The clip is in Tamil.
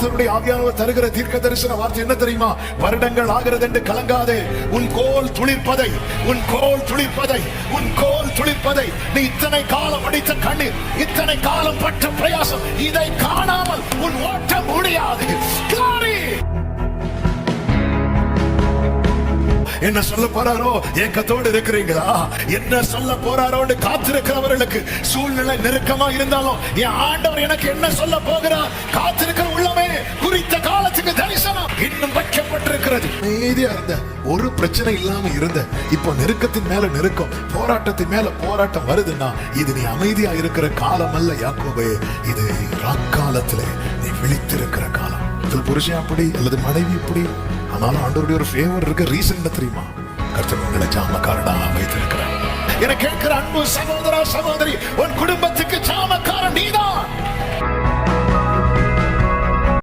கர்த்தருடைய ஆவியானவர் தருகிற தீர்க்க தரிசன வார்த்தை என்ன தெரியுமா? வருடங்கள் ஆகிறது என்று கலங்காதே. உன் கோல் துளிர்ப்பதை, உன் கோல் துளிர்ப்பதை, உன் கோல் துளிர்ப்பதை, நீ இத்தனை காலம் அடித்த கண்ணீர், இத்தனை காலம் பட்ட பிரயாசம், இதை காணாமல் உன் ஓட்டம் முடியாது. என்ன சொல்ல போறாரோ ஏக்கத்தோடு இருக்கிறீங்களா? என்ன சொல்ல போறாரோன்னு காத்திருக்கிறவர்களுக்கு சூழ்நிலை நெருக்கமா இருந்தாலும் என் ஆண்டவர் எனக்கு என்ன சொல்ல போகிறார்? காத்திருக்கிற உள்ளமே, குறித்த காலத்துக்கு தரிசனம் இன்னும் வைக்கப்பட்டிருக்கிறது. அமைதியா இருந்த, ஒரு பிரச்சனை இல்லாம இருந்த, இப்போ நெருக்கத்தின் மேல நெருக்கம், போராட்டத்தின் மேல போராட்டம் வருதுன்னா இது நீ அமைதியா இருக்கிற காலம் அல்ல யாக்கோபே, இது ராக்காலத்திலே நீ விழித்திருக்கிற காலம். புருஷன் அப்படி அல்லது மனைவி இப்படி, ஆனாலும் ஆண்டவருடைய ஒரு ஃபேவர் இருக்கு. ரீசன் என்ன தெரியுமா? கர்த்தர் உங்களை ஜாமக்காரனா வைத்திருக்கிறார். என கேட்கிற அன்பு சகோதரா சகோதரி, உன் குடும்பத்துக்கு ஜாமக்காரன் நீதான்.